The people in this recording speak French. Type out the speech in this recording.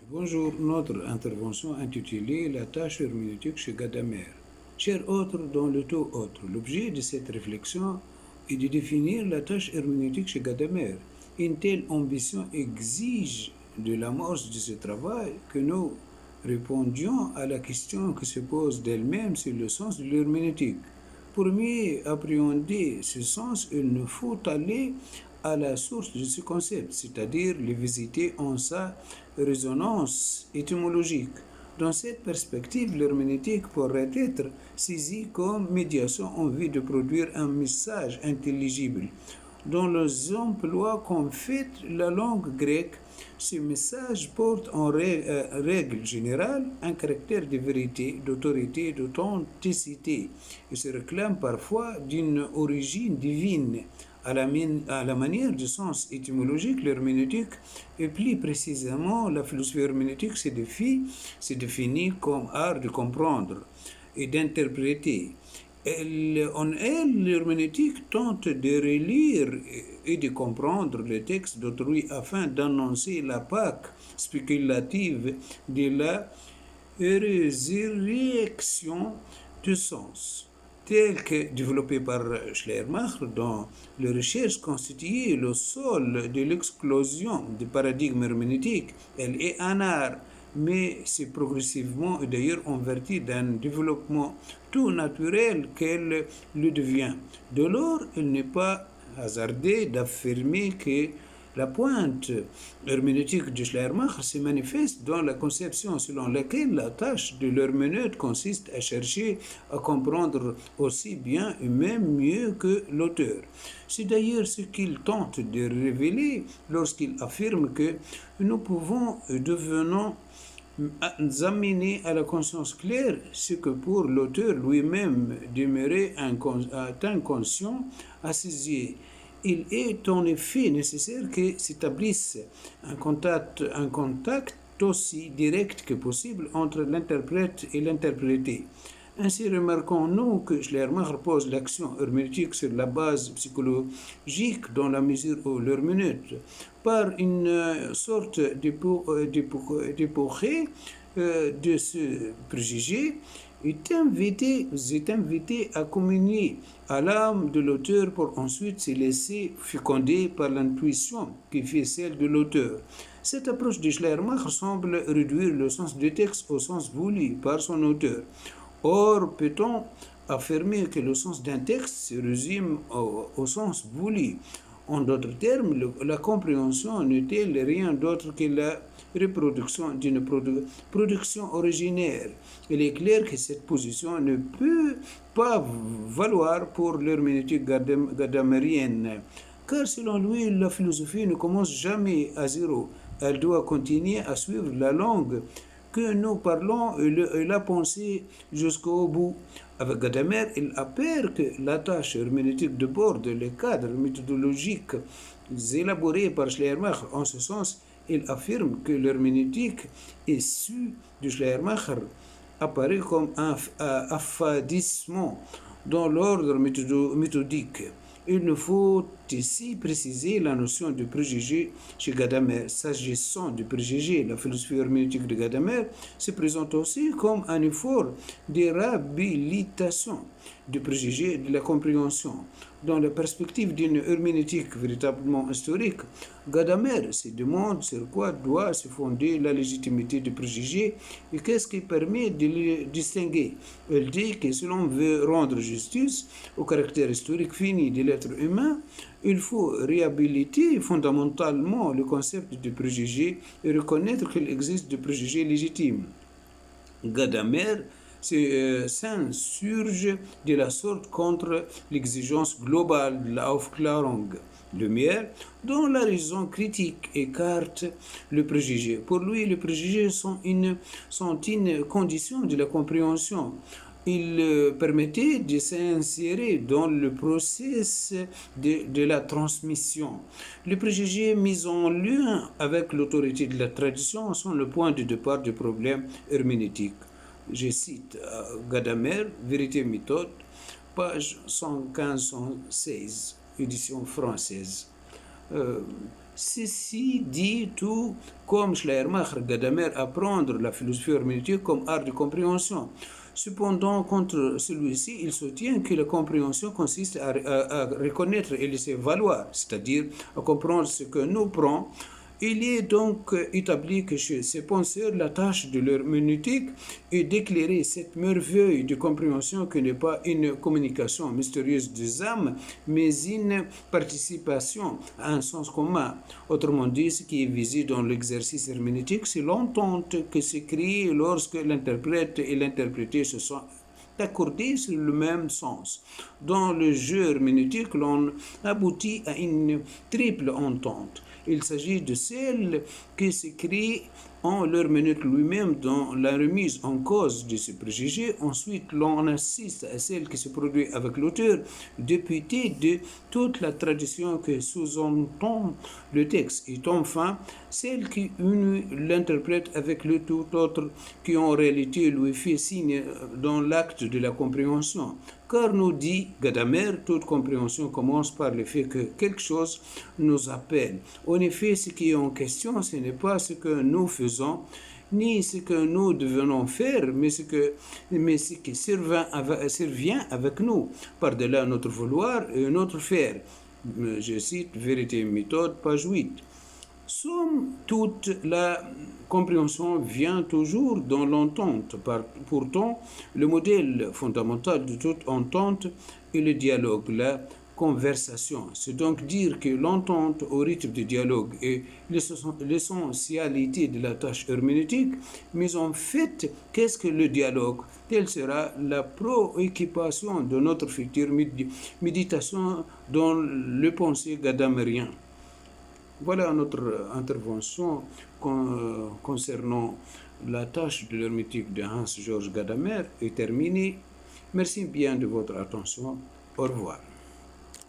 Bonjour, notre intervention intitulée La tâche herméneutique chez Gadamer. Chers autres dans le tout autre, l'objet de cette réflexion est de définir la tâche herméneutique chez Gadamer. Une telle ambition exige de l'amorce de ce travail que nous répondions à la question qui se pose d'elle-même sur le sens de l'herméneutique. Pour mieux appréhender ce sens, il nous faut aller à la source de ce concept, c'est-à-dire le visiter en sa résonance étymologique. Dans cette perspective, l'herméneutique pourrait être saisie comme médiation en vue de produire un message intelligible. Dans les emplois qu'en fait la langue grecque, ce message porte en règle générale un caractère de vérité, d'autorité, d'authenticité et se réclame parfois d'une origine divine. À la manière du sens étymologique, l'herméneutique et plus précisément la philosophie herméneutique se définit comme art de comprendre et d'interpréter. En elle, l'herméneutique tente de relire et de comprendre le texte d'autrui afin d'annoncer la Pâque spéculative de la résurrection du sens, telle que développée par Schleiermacher dans les recherches constituées le sol de l'explosion du paradigme herméneutique. Elle est un art, mais c'est progressivement et d'ailleurs en vertu d'un développement tout naturel qu'elle le devient. De lors, il n'est pas hasardé d'affirmer que la pointe herméneutique de Schleiermacher se manifeste dans la conception selon laquelle la tâche de l'herméneute consiste à chercher à comprendre aussi bien et même mieux que l'auteur. C'est d'ailleurs ce qu'il tente de révéler lorsqu'il affirme que nous pouvons et devenons amener à la conscience claire ce que pour l'auteur lui-même demeurait inconscient à ses yeux. Il est en effet nécessaire que s'établisse un contact aussi direct que possible entre l'interprète et l'interprété. Ainsi remarquons-nous que Schleiermacher pose l'action herméneutique sur la base psychologique dans la mesure où l'herméneute, par une sorte d'époché de ce préjugé, est invité à communier à l'âme de l'auteur pour ensuite se laisser féconder par l'intuition qui fait celle de l'auteur. Cette approche de Schleiermacher semble réduire le sens du texte au sens voulu par son auteur. Or, peut-on affirmer que le sens d'un texte se résume au sens voulu? En d'autres termes, la compréhension n'est-elle rien d'autre que la reproduction d'une production originaire? Il est clair que cette position ne peut pas valoir pour l'herméneutique gadamérienne, car selon lui, la philosophie ne commence jamais à zéro. Elle doit continuer à suivre la langue que nous parlons et la pensée jusqu'au bout. Avec Gadamer, il appert que la tâche herméneutique déborde les cadres méthodologiques élaborés par Schleiermacher. En ce sens, il affirme que l'herméneutique issue de Schleiermacher apparaît comme un affadissement dans l'ordre méthodique. Il nous faut ici préciser la notion de préjugé chez Gadamer. S'agissant du préjugé, la philosophie herméneutique de Gadamer se présente aussi comme un effort de réhabilitation du préjugé de la compréhension. Dans la perspective d'une herméneutique véritablement historique, Gadamer se demande sur quoi doit se fonder la légitimité du préjugé et qu'est-ce qui permet de le distinguer. Il dit que si l'on veut rendre justice au caractère historique fini de l'être humain, il faut réhabiliter fondamentalement le concept de préjugé et reconnaître qu'il existe des préjugés légitimes. Gadamer s'insurge de la sorte contre l'exigence globale de la Aufklärung, lumière, dont la raison critique écarte le préjugé. Pour lui, les préjugés sont une condition de la compréhension. Il permettait de s'insérer dans le processus de la transmission. Les préjugés mis en lien avec l'autorité de la tradition sont le point de départ du problème herméneutique. Je cite Gadamer, Vérité et méthode, page 115-116, édition française. Ceci dit, tout comme Schleiermacher, Gadamer apprendre la philosophie herméneutique comme art de compréhension. Cependant, contre celui-ci, il soutient que la compréhension consiste à reconnaître et laisser valoir, c'est-à-dire à comprendre ce que nous prend. Il est donc établi que chez ces penseurs, la tâche de l'herméneutique est d'éclairer cette merveille de compréhension qui n'est pas une communication mystérieuse des âmes, mais une participation à un sens commun. Autrement dit, ce qui est visé dans l'exercice herméneutique, c'est l'entente qui se crée lorsque l'interprète et l'interprété se sont accordés sur le même sens. Dans le jeu herméneutique, l'on aboutit à une triple entente. Il s'agit de celle qui se crée en l'herméneute lui-même dans la remise en cause de ses préjugés. Ensuite, l'on assiste à celle qui se produit avec l'auteur, député de toute la tradition que sous-entend le texte. Et enfin, celle qui unit l'interprète avec le tout autre qui en réalité lui fait signe dans l'acte de la compréhension. Car nous dit Gadamer, toute compréhension commence par le fait que quelque chose nous appelle. En effet, ce qui est en question, ce n'est pas ce que nous faisons, ni ce que nous devons faire, mais ce qui survient avec nous, par-delà notre vouloir et notre faire. Je cite Vérité et méthode, page 8. Somme toute, la compréhension vient toujours dans l'entente. Pourtant, le modèle fondamental de toute entente est le dialogue, la conversation. C'est donc dire que l'entente au rythme du dialogue est l'essentialité de la tâche herméneutique, mais en fait, qu'est-ce que le dialogue? Telle sera la préoccupation de notre future méditation dans le pensée gadamérien. Voilà notre intervention concernant la tâche de l'hermétique de Hans-Georges Gadamer est terminée. Merci bien de votre attention. Au revoir.